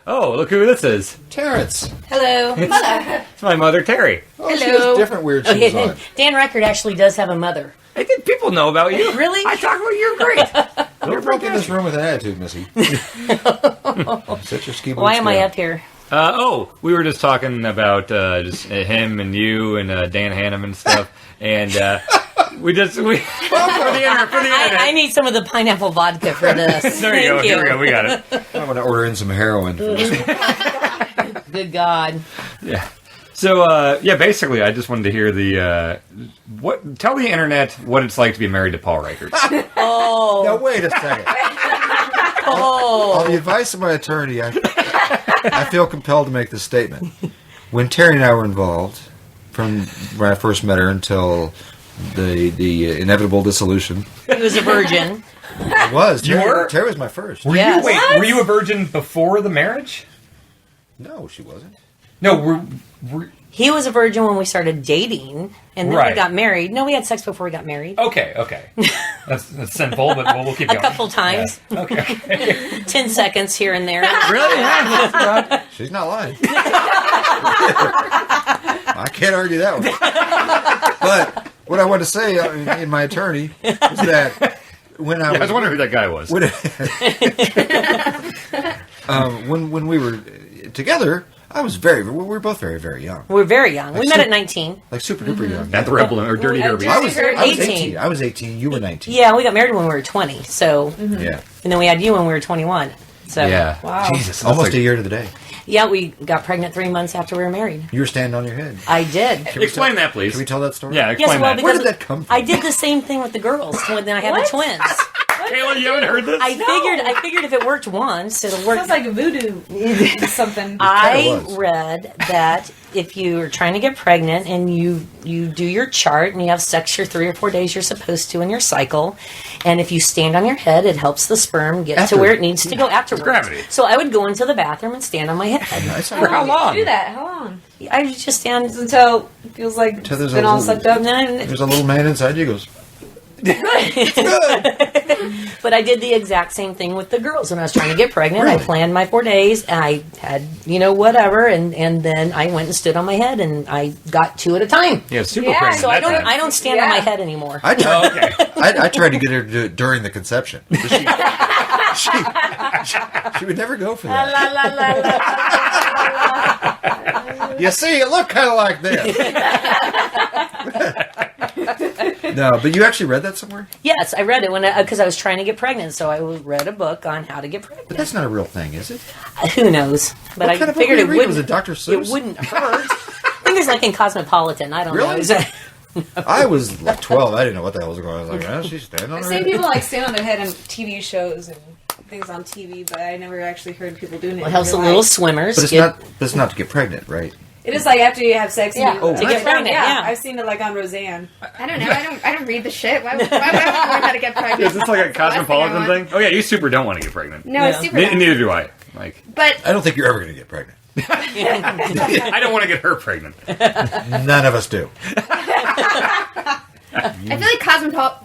Oh, look who this is. Terrence. Hello. Mother. It's my mother, Terry. Oh, she has different weird shoes on. Dan Ryckert actually does have a mother. I think people know about you. Really? I talk about you. You're great. Don't walk in this room with an attitude, Missy. Set your ski boots Why am I down. up here? We were just talking about just him and you and Dan Hannum and stuff, and for the internet. I need some of the pineapple vodka for this. There you go. Here we go. We got it. I'm going to order in some heroin for this one. Good God. Yeah. So basically, I just wanted to hear tell the internet what it's like to be married to Paul Ryckert. Oh. Now, wait a second. On the advice of my attorney, I feel compelled to make this statement. When Terry and I were involved, from when I first met her until the inevitable dissolution. He was a virgin. I was. You were? Terry was my first. Were Yes. were you a virgin before the marriage? No, she wasn't. No, He was a virgin when we started dating, and then Right. we got married. No, we had sex before we got married. okay. That's sinful, but we'll keep A going. couple times. Yeah. Okay. 10 seconds here and there. Really? Yeah. She's not lying. I can't argue that one. But what I want to say in my attorney is that when I was wondering who that guy was. When we were together, we were both very, very young. We were very young. We met at 19. Like super duper young. At the Rebel or Dirty Derby. I was 18. 18. I was 18. You were 19. Yeah, we got married when we were 20. So, Yeah. and then we had you when we were 21. So, Yeah. Wow. Jesus. that's Almost like- a year to the day. yeah, we got pregnant 3 months after we were married. You were standing on your head. I did. Explain that, please. Can we tell that story? Yeah, explain Yes, well, that. because Where did that come from? I did the same thing with the girls when I had the twins. Kayla, you haven't heard this? I figured if it worked once, it'll work. Sounds like a voodoo something. I kinda was. read that if you're trying to get pregnant and you do your chart and you have sex your 3 or 4 days you're supposed to in your cycle, and if you stand on your head, it helps the sperm get After- to where it needs to go afterwards. Gravity. So I would go into the bathroom and stand on my head. Nice. For how long? Do that. How long? I would just stand. Until it feels like it's Till there's been a all little- sucked up. And then, There's a little man inside you who goes, but I did the exact same thing with the girls when I was trying to get pregnant. Really? I planned my 4 days. And I had, whatever, and then I went and stood on my head, and I got 2 at a time. Yeah, super Yeah, pregnant. So I that time. don't stand on my head anymore. I tried, Okay. I tried to get her to do it during the conception. But she would never go for that. You see, it looked kind of like this. No, but you actually read that somewhere? Yes, I read it because I was trying to get pregnant. So I read a book on how to get pregnant. But that's not a real thing, is it? Who knows? But What I kind of book figured were you it reading? wouldn't. Was it Dr. Seuss? It wouldn't hurt. I think it's like in Cosmopolitan. I don't Really? know. I was like 12. I didn't know what the hell was going on. I was like, oh, she's standing on I've her seen head. people like stand on their head on TV shows and things on TV, but I never actually heard people doing it. It in helps the real little life. swimmers. But it's not to get pregnant, right? It is like after you have sex. Yeah, and you, to get pregnant, yeah. I've seen it like on Roseanne. I don't know. I don't read the shit. Why would I learn how to get pregnant? Is this like a That's the last cosmopolitan I thing? want. Oh yeah, you super don't want to get pregnant. No, it's Yeah. super. Neither do I. Like, But I don't think you're ever going to get pregnant. I don't want to get her pregnant. None of us do. I feel like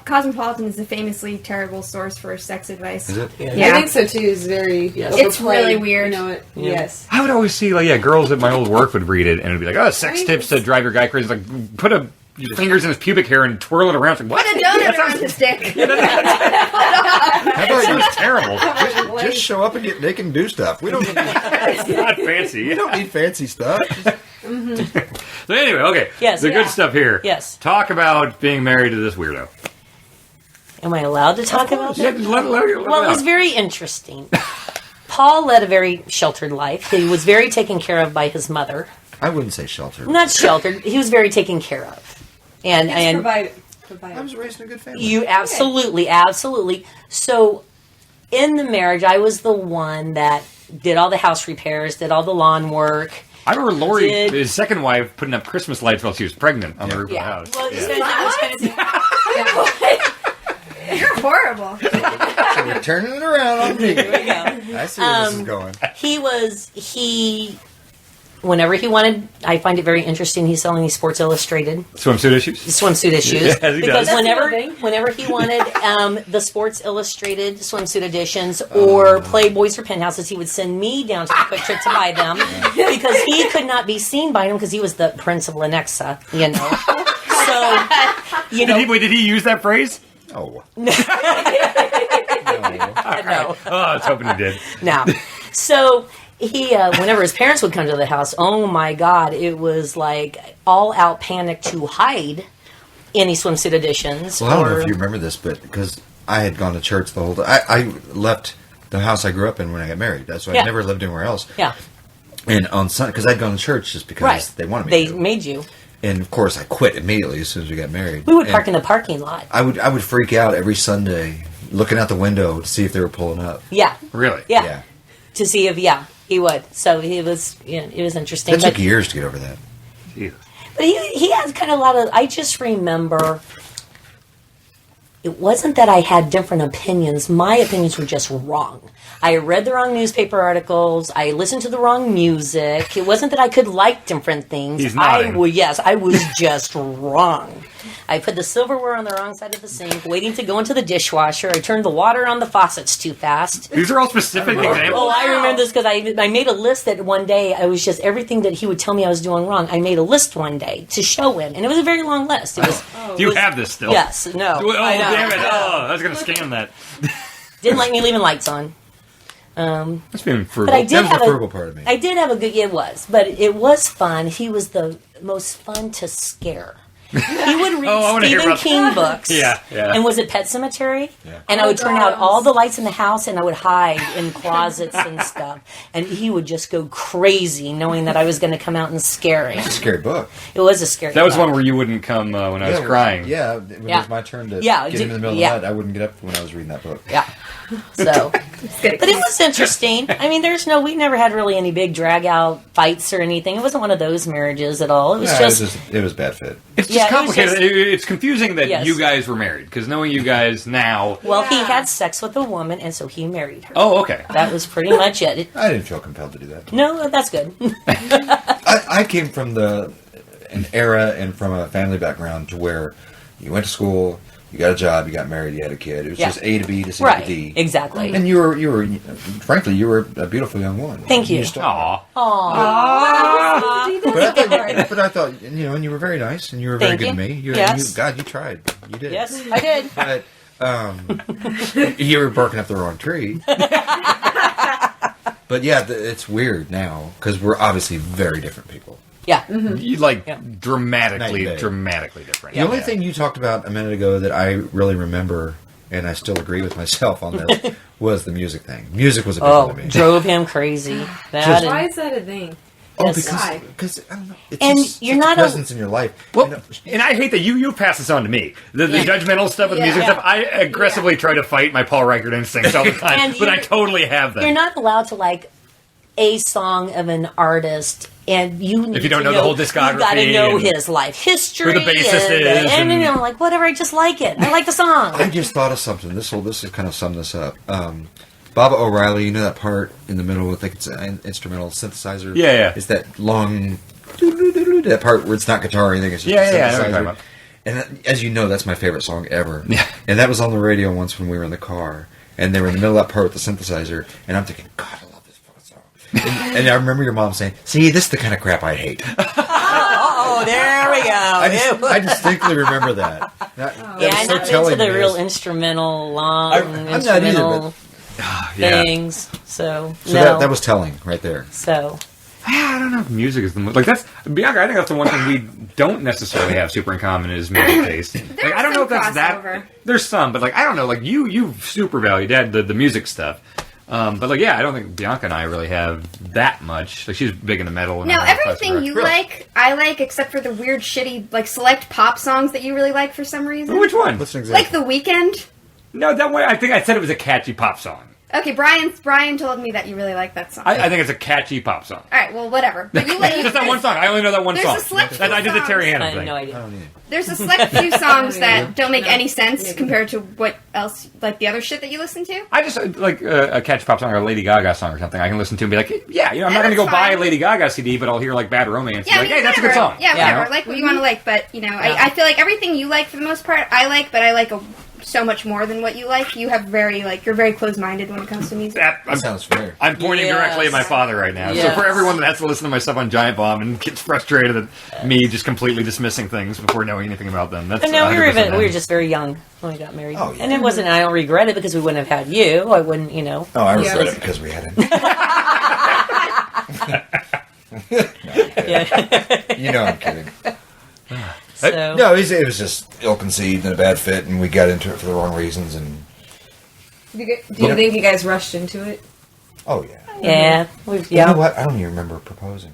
Cosmopolitan is a famously terrible source for sex advice. Is it? Yeah. I think so too. It's very. Yes. It's overplayed, really weird. You know it. Yeah. Yes. I would always see girls at my old work would read it and it'd be like, oh, sex tips to drive your guy crazy. Like, put your fingers in his pubic hair and twirl it around. It's like, what? Put a donut That around sounds- his dick. How about That you sounds terrible. just show up and get naked and do stuff? We don't need, It's not fancy. we don't need fancy stuff. So anyway, okay. Yes, The yeah. good stuff here. Yes. Talk about being married to this weirdo. Am I allowed to talk about Yeah, that? just let Well, it was out. very interesting. Paul led a very sheltered life. He was very taken care of by his mother. I wouldn't say shelter. Not sheltered. He was very taken care of. And It's provided. I was raised in a good family. you absolutely. So in the marriage, I was the one that did all the house repairs, did all the lawn work. I remember Lori, Did- his second wife, putting up Christmas lights while she was pregnant on the roof of the house. Well, You're horrible. So we're turning it around on me. There we go. I see where this is going. He whenever he wanted, I find it very interesting. He's selling these Sports Illustrated Swimsuit issues? swimsuit issues Yes, he because does. whenever he wanted the Sports Illustrated swimsuit editions or Playboys or Penthouses, he would send me down to the Quick Trip to buy them because he could not be seen by them because he was the Prince of Lenexa, you know. So, you know, Did he use that phrase? Oh. no. Oh, I was hoping he did. No. So he, whenever his parents would come to the house, oh my God, it was like all out panic to hide any swimsuit editions. Well, I don't know if you remember this, but because I had gone to church the whole time. I left the house I grew up in when I got married. That's why I never lived anywhere else. Yeah. And on Sunday, because I'd gone to church just because they wanted me to. They made you. And of course, I quit immediately as soon as we got married. We would park in the parking lot. I would freak out every Sunday looking out the window to see if they were pulling up. Yeah. Really? Yeah. To see if, he would. So it was interesting. That took years to get over that. Jeez. But he has kind of a lot of, I just remember, it wasn't that I had different opinions. My opinions were just wrong. I read the wrong newspaper articles. I listened to the wrong music. It wasn't that I could like different things. He's nodding. I was just wrong. I put the silverware on the wrong side of the sink, waiting to go into the dishwasher. I turned the water on the faucets too fast. These are all specific examples. Oh, I remember this because I made a list that one day, I was just, everything that he would tell me I was doing wrong, I made a list one day to show him. And it was a very long list. It was, Do you have this still? yes, no. Oh, I know. damn it. Oh, I was going to scan that. Didn't like me leaving lights on. That's being frugal. But I did That was have the frugal part of me. I did have a good. It was, but it was fun. He was the most fun to scare. He would read I wanna hear Stephen about King books. Yeah. And was it Pet Cemetery? Yeah. And I would turn out all the lights in the house, and I would hide in closets and stuff. And he would just go crazy, knowing that I was going to come out and scare him. It's a scary book. It was a scary. That was book. one where you wouldn't come when I was crying. Yeah, when it was my turn to Yeah, get in the middle of the yeah. night, I wouldn't get up when I was reading that book. Yeah. So, but it was interesting. I mean, we never had really any big drag out fights or anything. It wasn't one of those marriages at all. It was It was bad fit. It's just Yeah, it was complicated. just- It's confusing that Yes. you guys were married, because knowing you guys now... well, he had sex with a woman, and so he married her. Oh, okay. That was pretty much it. I didn't feel compelled to do that. No, that's good. I came from an era and from a family background to where you went to school, you got a job, you got married, you had a kid. It was just A to B to C right. to D. Exactly. And you were, frankly, you were a beautiful young woman. Thank you. still are. Aw. But I thought, and you were very nice, and you were very Thank good you. to me. Yes. God, you tried. You did. Yes, I did. But you were barking up the wrong tree. But yeah, it's weird now because we're obviously very different people. Yeah. You dramatically Night and day. different. The only thing you talked about a minute ago that I really remember, and I still agree with myself on this, was the music thing. Music was a big one to me. Drove him crazy. That Why and, is that a thing? Oh, Yes. because I don't know. It's And just you're such not a a- presence in your life. Well, and I hate that you pass this on to me. The judgmental stuff with Yeah. music stuff, I aggressively try to fight my Paul Ryckert instincts all the time, And but I you're- totally have them. you're not allowed to like a song of an artist, and you need If you don't to know the whole discography you got to know and his life history, who the bassist is, and and- I'm like, whatever. I just like it. I like the song. I just thought of something. This will kind of sum this up. Baba O'Reilly, you know that part in the middle? I think it's an instrumental synthesizer. Yeah. It's that long, that part where it's not guitar or anything. It's just Yeah, a I know what you're synthesizer. talking about. And as you know, that's my favorite song ever. Yeah. And that was on the radio once when we were in the car. And they were in the middle of that part with the synthesizer. And I'm thinking, God, I love this fucking song. And I remember your mom saying, see, this is the kind of crap I hate. Oh, there we go. I distinctly remember that. That Yeah, was I'm so not telling into the me. real instrumental, long I'm not either, instrumental Yeah. things. So, So no. that was telling right there. So, I don't know if music is the most... That's... Bianca, I think that's the one thing we don't necessarily have super in common is music taste. There's I don't know if some that's crossover. There's some, but I don't know. You super value Dad the music stuff. But I don't think Bianca and I really have that much. She's big into metal. And No, I don't know if everything that's you really. like, I like, except for the weird, shitty, select pop songs that you really like for some reason. Which one? What's an example? Like The Weeknd. No, that way I think I said it was a catchy pop song. Okay, Brian told me that you really like that song. I think it's a catchy pop song. All right, well, whatever. But you like Just that one song. I only know that one There's song. a select few I did the Terry songs. Hannah I have thing. no idea. I don't either. There's a select few songs that don't make any sense compared to what else, like the other shit that you listen to. I just like a catchy pop song or a Lady Gaga song or something. I can listen to and be like, yeah, I'm not going to go that's buy a fine. Lady Gaga CD, but I'll hear like Bad Romance. Yeah, and be like, hey, that's a good song. Yeah, You whatever. know? Like what you want to like, but I feel like everything you like for the most part, I like, but I like so much more than what you like. You have you're very closed-minded when it comes to music. That sounds fair. I'm pointing Yes. directly at my father right now. So Yes. for everyone that has to listen to my stuff on Giant Bomb and gets frustrated at me just completely dismissing things before knowing anything about them, that's But no, we 100% were just very young when we got married. Oh, yeah. And it wasn't, I don't regret it because we wouldn't have had you. I wouldn't, Oh, I regret Yeah. it because we had him. Yeah. You know I'm kidding. So, No, it was just ill-conceived and a bad fit, and we got into it for the wrong reasons. And Do you think you guys rushed into it? oh yeah, yeah. You know what? I don't even remember proposing.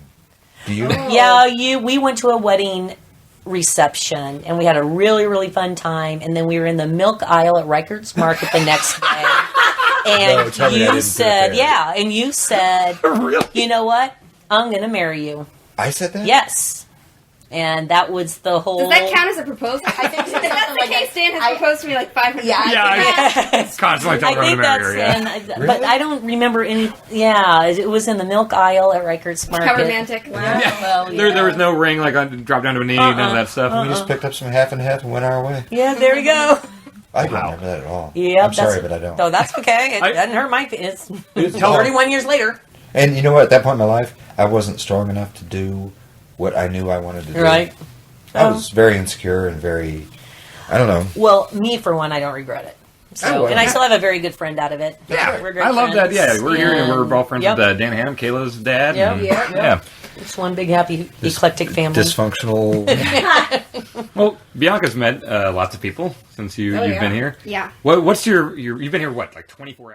Do you? Yeah, we went to a wedding reception and we had a really, really fun time. And then we were in the milk aisle at Ryckert's Market the next day. And tell me I you didn't said, sit there. and you said, Really? you know what? I'm going to marry you. I said that. Yes. And that was the whole. Does that count as a proposal? I think if that's the case, Dan has proposed to me like 500 times. Yeah, constantly I telling her to think marry that's her. Yeah. in, but I don't remember any. Yeah, it was in the milk aisle at Ryckert's Market. How romantic. Wow. Yeah. Well, There was no ring, like drop down to a knee, none of that stuff. We just picked up some half and half and went our way. Yeah, there we go. I don't remember that at all. Yeah, I'm sorry, but I don't. No, that's okay. It I- doesn't hurt my feelings. It's 31 years later. And you know what? At that point in my life, I wasn't strong enough to do what I knew I wanted to do. Right. I was very insecure and very, I don't know. Well, me for one, I don't regret it. So, well. and I still have a very good friend out of it. Yeah, We're great I love that. friends. Yeah, we're here and we're all friends Yep. with Dan Hannum, Kayla's dad. Yep. and- Yep. Yeah. It's one big happy eclectic family. Dysfunctional. Well, Bianca's met lots of people since you've yeah. been here. Yeah. What's your you've been here what, like 24 hours?